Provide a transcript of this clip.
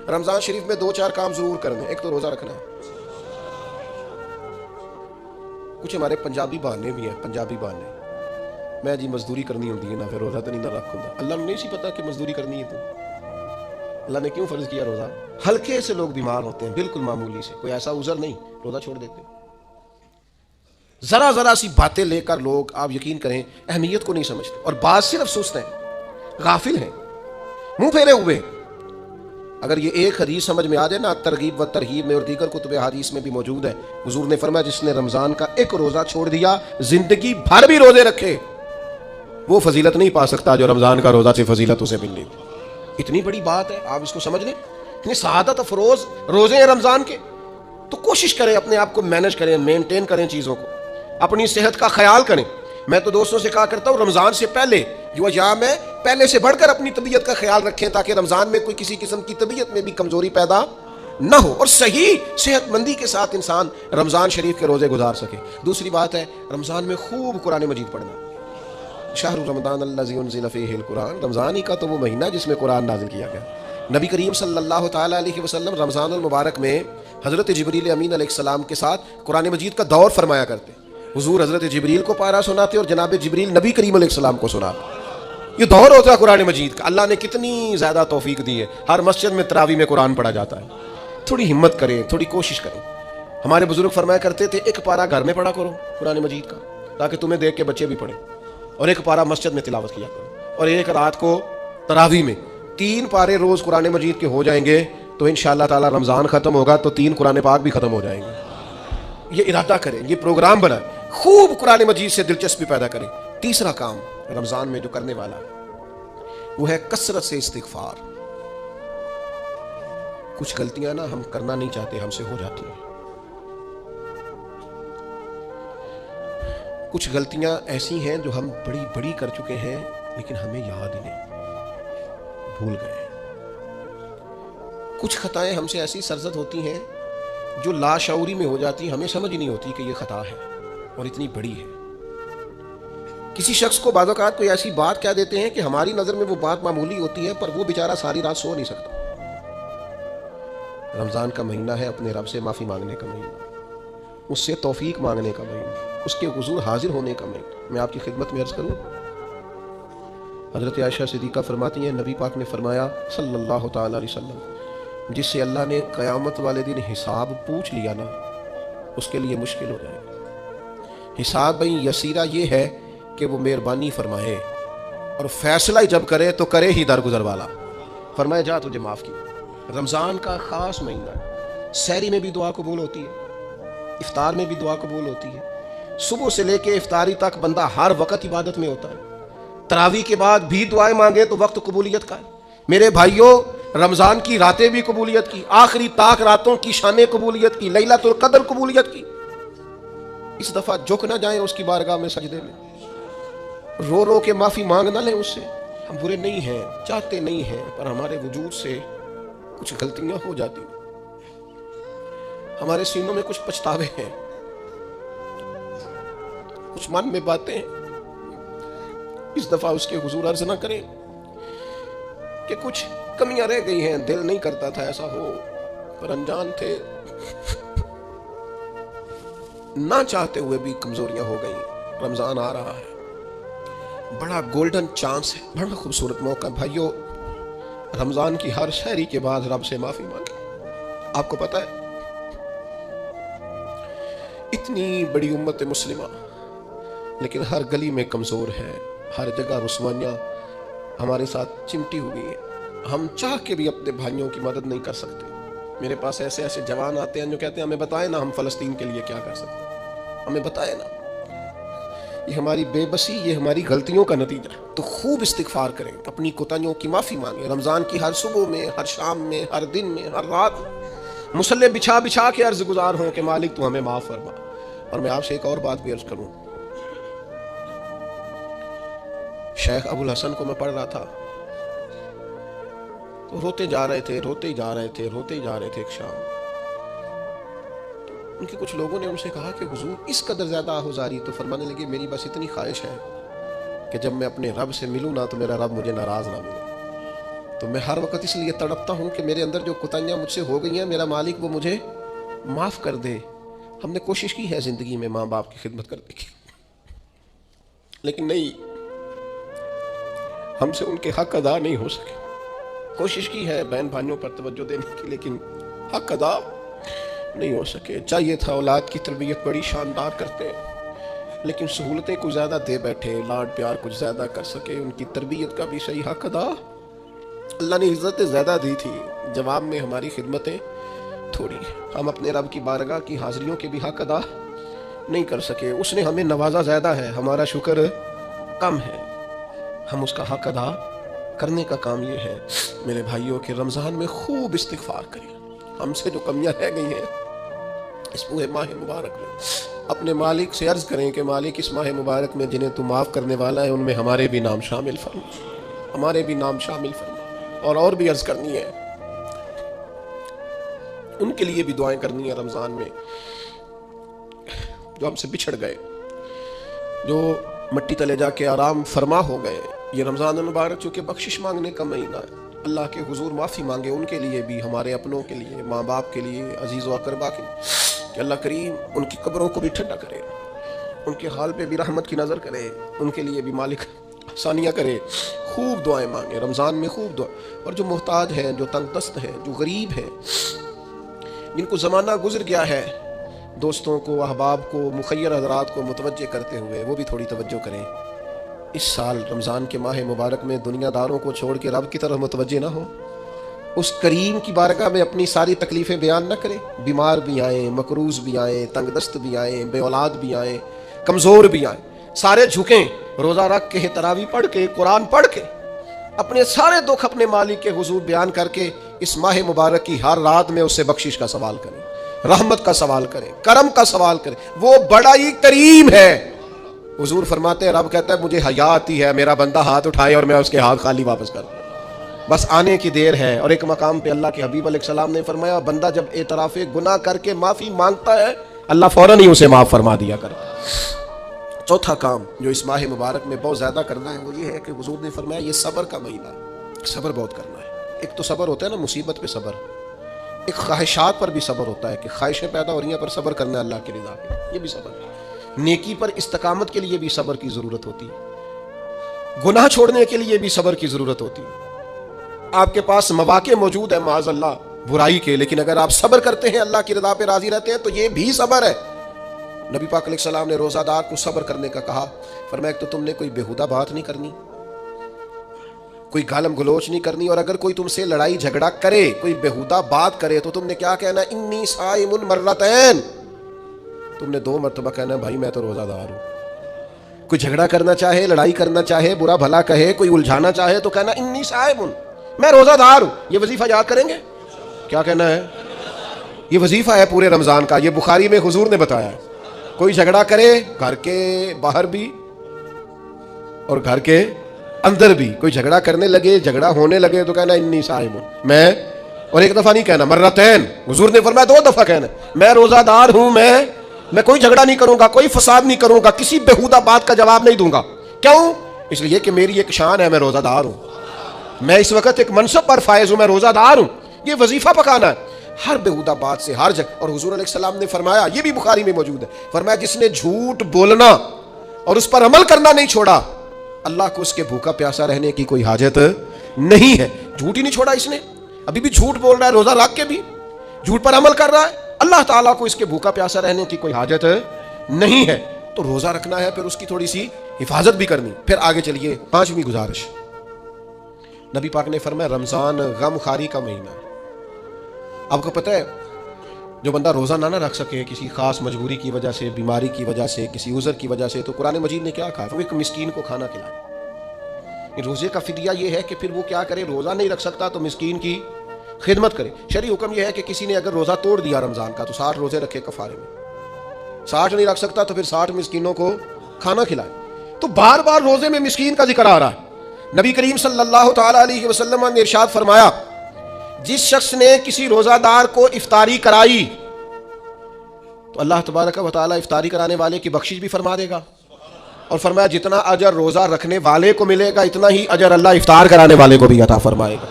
رمضان شریف میں 2-4 کام ضرور کرنے. ایک تو روزہ رکھنا ہے. کچھ ہمارے پنجابی بہانے بھی ہیں, پنجابی بہانے, میں جی مزدوری کرنی ہوتی ہے نا, پھر روزہ تو نہیں نہ رکھوں گا. اللہ نے نہیں سی پتا کہ مزدوری کرنی ہے. تو اللہ نے کیوں فرض کیا روزہ؟ ہلکے سے لوگ بیمار ہوتے ہیں, بالکل معمولی سے, کوئی ایسا عذر نہیں, روزہ چھوڑ دیتے ہیں. ذرا سی باتیں لے کر لوگ, آپ یقین کریں, اہمیت کو نہیں سمجھتے, اور بعض صرف سست ہیں, غافل ہیں, منہ پھیرے ہوئے. اگر یہ ایک حدیث سمجھ میں آ جائے نا, ترغیب و ترہیب میں اور دیگر کتب حدیث میں بھی موجود ہے, حضور نے فرمایا جس نے رمضان کا ایک روزہ چھوڑ دیا, زندگی بھر بھی روزے رکھے, وہ فضیلت نہیں پا سکتا جو رمضان کا روزہ سے فضیلت اسے ملنی. اتنی بڑی بات ہے, آپ اس کو سمجھ لیں. اتنی سعادت افروز روزے ہیں رمضان کے. تو کوشش کریں اپنے آپ کو مینج کریں, مینٹین کریں چیزوں کو, اپنی صحت کا خیال کریں. میں تو دوستوں سے کہا کرتا ہوں, رمضان سے پہلے جو ایام ہے, پہلے سے بڑھ کر اپنی طبیعت کا خیال رکھیں, تاکہ رمضان میں کوئی کسی قسم کی طبیعت میں بھی کمزوری پیدا نہ ہو, اور صحیح صحت مندی کے ساتھ انسان رمضان شریف کے روزے گزار سکے. دوسری بات ہے, رمضان میں خوب قرآن مجید پڑھنا. شہر رمضان الذی انزل فیہ القرآن, رمضان ہی کا تو وہ مہینہ جس میں قرآن نازل کیا گیا. نبی کریم صلی اللہ تعالیٰ علیہ وسلم رمضان المبارک میں حضرت جبریل امین علیہ السلام کے ساتھ قرآن مجید کا دور فرمایا کرتے. حضور حضرت جبریل کو پارہ سناتے اور جناب جبریل نبی کریم علیہ السلام کو سناتے. یہ دور ہوتا ہے قرآن مجید کا. اللہ نے کتنی زیادہ توفیق دی ہے, ہر مسجد میں تراویح میں قرآن پڑھا جاتا ہے. تھوڑی ہمت کریں, تھوڑی کوشش کریں. ہمارے بزرگ فرمایا کرتے تھے, ایک پارہ گھر میں پڑھا کرو قرآن مجید کا, تاکہ تمہیں دیکھ کے بچے بھی پڑھیں, اور ایک پارہ مسجد میں تلاوت کیا کرو, اور ایک رات کو تراویح میں 3 پارے روز قرآن مجید کے ہو جائیں گے, تو انشاءاللہ تعالی رمضان ختم ہوگا تو 3 قرآن پاک بھی ختم ہو جائیں گے. یہ ارادہ کریں, یہ پروگرام بنائیں, خوب قرآن مجید سے دلچسپی پیدا کریں. تیسرا کام رمضان میں جو کرنے والا ہے وہ ہے کثرت سے استغفار. کچھ غلطیاں نا ہم کرنا نہیں چاہتے, ہم سے ہو جاتی ہیں. کچھ غلطیاں ایسی ہیں جو ہم بڑی کر چکے ہیں, لیکن ہمیں یاد ہی نہیں, بھول گئے. کچھ خطائیں ہم سے ایسی سرزد ہوتی ہیں جو لاشعوری میں ہو جاتی, ہمیں سمجھ نہیں ہوتی کہ یہ خطا ہے اور اتنی بڑی ہے. کسی شخص کو بعض اوقات کوئی ایسی بات کہہ دیتے ہیں کہ ہماری نظر میں وہ بات معمولی ہوتی ہے, پر وہ بیچارہ ساری رات سو نہیں سکتا. رمضان کا مہینہ ہے اپنے رب سے معافی مانگنے کا مہینہ, اس سے توفیق مانگنے کا مہینہ, اس کے حضور حاضر ہونے کا مہینہ. میں آپ کی خدمت میں عرض کروں, حضرت عائشہ صدیقہ فرماتی ہیں, نبی پاک نے فرمایا صلی اللہ تعالی علیہ وسلم, جس سے اللہ نے قیامت والے دن حساب پوچھ لیا نا, اس کے لیے مشکل ہو جائے گا. حساب بھئی یسیرہ یہ ہے کہ وہ مہربانی فرمائے, اور فیصلہ جب کرے تو کرے ہی درگزر والا, فرمائے جا تجھے معاف کیا. رمضان کا خاص مہینہ ہے, سحری میں بھی دعا قبول ہوتی ہے, افطار میں بھی دعا قبول ہوتی ہے, صبح سے لے کے افطاری تک بندہ ہر وقت عبادت میں ہوتا ہے. تراویح کے بعد بھی دعائیں مانگے تو وقت قبولیت کا ہے. میرے بھائیوں, رمضان کی راتیں بھی قبولیت کی, آخری طاق راتوں کی شان قبولیت کی, لیلۃ القدر قبولیت کی. اس دفعہ جھک نہ جائیں اس کی بارگاہ میں سجدے میں, رو رو کے معافی مانگ نہ لیں اس سے. ہم برے نہیں ہیں, چاہتے نہیں ہیں, پر ہمارے وجود سے کچھ غلطیاں ہو جاتی, ہمارے سینوں میں کچھ پچھتاوے ہیں, کچھ من میں باتیں ہیں. اس دفعہ اس کے حضور عرض نہ کریں کہ کچھ کمیاں رہ گئی ہیں, دل نہیں کرتا تھا ایسا ہو, پر انجان تھے, نہ چاہتے ہوئے بھی کمزوریاں ہو گئی. رمضان آ رہا ہے, بڑا گولڈن چانس ہے, بڑا خوبصورت موقع. بھائیو, رمضان کی ہر سحری کے بعد رب سے معافی مانگیں. آپ کو پتہ ہے اتنی بڑی امت مسلمہ, لیکن ہر گلی میں کمزور ہے, ہر جگہ رسوائیاں ہمارے ساتھ چمٹی ہوئی ہیں. ہم چاہ کے بھی اپنے بھائیوں کی مدد نہیں کر سکتے. میرے پاس ایسے جوان آتے ہیں جو کہتے ہیں ہمیں بتائیں نا ہم فلسطین کے لیے کیا کر سکتے ہیں, ہمیں بتائیں نا. یہ ہماری بے بسی, یہ ہماری غلطیوں کا نتیجہ ہے. تو خوب استغفار کریں, اپنی کوتاہیوں کی معافی مانگیں. رمضان کی ہر صبح میں, ہر شام میں, ہر دن میں, ہر رات مصلی بچھا کے عرض گزار ہوں کہ مالک تو ہمیں معاف فرما. اور میں آپ سے ایک اور بات بھی عرض کروں, شیخ ابو الحسن کو میں پڑھ رہا تھا تو روتے جا رہے تھے. ایک شام ان کے کچھ لوگوں نے ان سے کہا کہ حضور اس قدر زیادہ آہوزاری, تو فرمانے لگے میری بس اتنی خواہش ہے کہ جب میں اپنے رب سے ملوں نا تو میرا رب مجھے ناراض نہ ملے. تو میں ہر وقت اس لیے تڑپتا ہوں کہ میرے اندر جو کوتاہیاں مجھ سے ہو گئی ہیں میرا مالک وہ مجھے معاف کر دے. ہم نے کوشش کی ہے زندگی میں ماں باپ کی خدمت کرنے کی، لیکن نہیں، ہم سے ان کے حق ادا نہیں ہو سکے. کوشش کی ہے بہن بھائیوں پر توجہ دینے کی، لیکن حق ادا نہیں ہو سکے. چاہیے تھا اولاد کی تربیت بڑی شاندار کرتے، لیکن سہولتیں کچھ زیادہ دے بیٹھے، لاڈ پیار کچھ زیادہ کر سکے، ان کی تربیت کا بھی صحیح حق ادا. اللہ نے عزتیں زیادہ دی تھی، جواب میں ہماری خدمتیں تھوڑی. ہم اپنے رب کی بارگاہ کی حاضریوں کے بھی حق ادا نہیں کر سکے. اس نے ہمیں نوازا زیادہ ہے، ہمارا شکر کم ہے. ہم اس کا حق ادا کرنے کا کام یہ ہے میرے بھائیوں کہ رمضان میں خوب استغفار کریں. ہم سے جو کمیاں رہ گئی ہیں اس پورے ماہ مبارک میں اپنے مالک سے عرض کریں کہ مالک اس ماہ مبارک میں جنہیں تو معاف کرنے والا ہے ان میں ہمارے بھی نام شامل فرما، ہمارے بھی نام شامل فرما. اور بھی عرض کرنی ہے، ان کے لیے بھی دعائیں کرنی ہے رمضان میں جو ہم سے بچھڑ گئے، جو مٹی تلے جا کے آرام فرما ہو گئے. یہ رمضان المبارک چونکہ بخشش مانگنے کا مہینہ ہے، اللہ کے حضور معافی مانگے ان کے لیے بھی، ہمارے اپنوں کے لیے، ماں باپ کے لیے، عزیز و اقربا کے لیے، کہ اللہ کریم ان کی قبروں کو بھی ٹھنڈا کرے، ان کے حال پہ بھی رحمت کی نظر کرے، ان کے لیے بھی مالک آسانیاں کرے. خوب دعائیں مانگے رمضان میں، خوب دعا. اور جو محتاج ہیں، جو تنگ دست ہیں، جو غریب ہیں، جن کو زمانہ گزر گیا ہے، دوستوں کو، احباب کو، مخیر حضرات کو متوجہ کرتے ہوئے وہ بھی تھوڑی توجہ کریں. اس سال رمضان کے ماہ مبارک میں دنیا داروں کو چھوڑ کے رب کی طرف متوجہ نہ ہو، اس کریم کی بارگاہ میں اپنی ساری تکلیفیں بیان نہ کریں. بیمار بھی آئیں، مقروض بھی آئیں، تنگ دست بھی آئیں، بے اولاد بھی آئیں، کمزور بھی آئیں، سارے جھکیں، روزہ رکھ کے، تراویح پڑھ کے، قرآن پڑھ کے، اپنے سارے دکھ اپنے مالک کے حضور بیان کر کے اس ماہ مبارک کی ہر رات میں اس سے بخشش کا سوال کریں، رحمت کا سوال کریں، کرم کا سوال کریں. وہ بڑا ہی کریم ہے. حضور فرماتے ہیں، رب کہتا ہے مجھے حیا آتی ہے میرا بندہ ہاتھ اٹھائے اور میں اس کے ہاتھ خالی واپس کر دوں، بس آنے کی دیر ہے. اور ایک مقام پہ اللہ کے حبیب علیہ السلام نے فرمایا بندہ جب اعتراف گناہ کر کے معافی مانگتا ہے اللہ فوراً ہی اسے معاف فرما دیا کرتا. چوتھا کام جو اس ماہ مبارک میں بہت زیادہ کرنا ہے وہ یہ ہے کہ حضور نے فرمایا یہ صبر کا مہینہ ہے، صبر بہت کرنا ہے. ایک تو صبر ہوتا ہے نا مصیبت پہ صبر، ایک خواہشات پر بھی صبر ہوتا ہے کہ خواہشیں پیدا ہو رہی ہیں پر صبر کرنا ہے اللہ کی رضا پہ، یہ بھی صبر ہے. نیکی پر استقامت کے لیے بھی صبر کی ضرورت ہوتی ہے، گناہ چھوڑنے کے لیے بھی صبر کی ضرورت ہوتی ہے. آپ کے پاس مواقع موجود ہے معاذ اللہ برائی کے، لیکن اگر آپ صبر کرتے ہیں اللہ کی رضا پہ راضی رہتے ہیں تو یہ بھی صبر ہے. نبی پاک علیہ السلام نے روزہ دار کو صبر کرنے کا کہا. فرمایا ایک تو تم نے کوئی بیہودہ بات نہیں کرنی، کوئی گالم گلوچ نہیں کرنی، اور اگر کوئی تم سے لڑائی جھگڑا کرے، کوئی بیہودہ بات کرے تو تم نے کیا کہنا؟ انی صائم مرتین، تم نے 2 مرتبہ کہنا بھائی میں تو روزہ دار ہوں. کوئی جھگڑا کرنا چاہے، لڑائی کرنا چاہے، برا بھلا کہے، کوئی الجھانا چاہے تو کہنا انی صائم، میں روزہ دار ہوں. یہ وظیفہ یاد کریں گے؟ کیا کہنا ہے؟ یہ وظیفہ ہے پورے رمضان کا. یہ بخاری میں حضور نے بتایا ہے. کوئی جھگڑا کرے گھر کے باہر بھی اور گھر کے اندر بھی، کوئی جھگڑا کرنے لگے، جھگڑا ہونے لگے تو کہنا انی صائم، میں، اور ایک دفعہ نہیں کہنا مرتین. حضور نے فرمایا 2 دفعہ کہنا میں روزہ دار ہوں، میں کوئی جھگڑا نہیں کروں گا، کوئی فساد نہیں کروں گا، کسی بیہودہ بات کا جواب نہیں دوں گا. کیوں؟ اس لیے کہ میری ایک شان ہے، میں روزہ دار ہوں، میں اس وقت ایک منصب پر فائز ہوں، میں روزہ دار ہوں. یہ وظیفہ پکانا ہے ہر بیہودہ بات سے، ہر جگہ. اور حضور علیہ السلام نے فرمایا، یہ بھی بخاری میں موجود ہے، فرمایا جس نے جھوٹ بولنا اور اس پر عمل کرنا نہیں چھوڑا اللہ کو اس کے بھوکا پیاسا رہنے کی کوئی حاجت نہیں ہے. جھوٹ ہی نہیں چھوڑا اس نے، ابھی بھی جھوٹ بول رہا ہے، روزہ رکھ کے بھی جھوٹ پر عمل کر رہا ہے، اللہ تعالیٰ کو اس کے بھوکا پیاسا رہنے کی کوئی حاجت نہیں ہے. تو روزہ رکھنا ہے، پھر اس کی تھوڑی سی حفاظت بھی کرنی. پھر آگے چلیے، 5ویں گزارش. نبی پاک نے فرمایا رمضان غم خاری کا مہینہ ہے. آپ کو پتہ ہے جو بندہ روزہ نہ رکھ سکے کسی خاص مجبوری کی وجہ سے، بیماری کی وجہ سے، کسی عذر کی وجہ سے، تو قرآن مجید نے کیا کہا؟ وہ ایک مسکین کو کھانا کھلائے. روزے کا فدیہ یہ ہے کہ پھر وہ کیا کرے؟ روزہ نہیں رکھ سکتا تو مسکین کی خدمت کرے. شرعی حکم یہ ہے کہ کسی نے اگر روزہ توڑ دیا رمضان کا تو 60 روزے رکھے کفارے میں. 60 نہیں رکھ سکتا تو پھر 60 مسکینوں کو کھانا کھلائے. تو بار بار روزے میں مسکین کا ذکر آ رہا ہے. نبی کریم صلی اللہ تعالی علیہ وسلم نے ارشاد فرمایا جس شخص نے کسی روزہ دار کو افطاری کرائی تو اللہ تبارک و تعالی افطاری کرانے والے کی بخشش بھی فرما دے گا، اور فرمایا جتنا اجر روزہ رکھنے والے کو ملے گا اتنا ہی اجر اللہ افطار کرانے والے کو بھی عطا فرمائے گا.